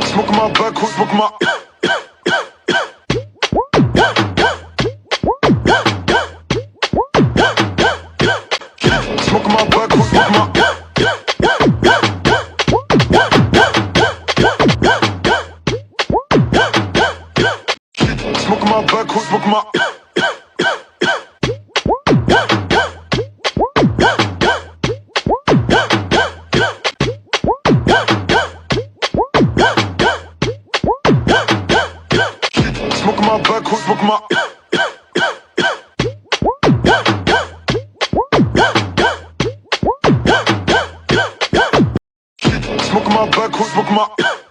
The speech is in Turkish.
Smoke my back, who smoke my... Smoke my back, who smoke my... Smoke my back, who smoke my... Smoke my back, who smoke my... Smoke my back, who smoke my...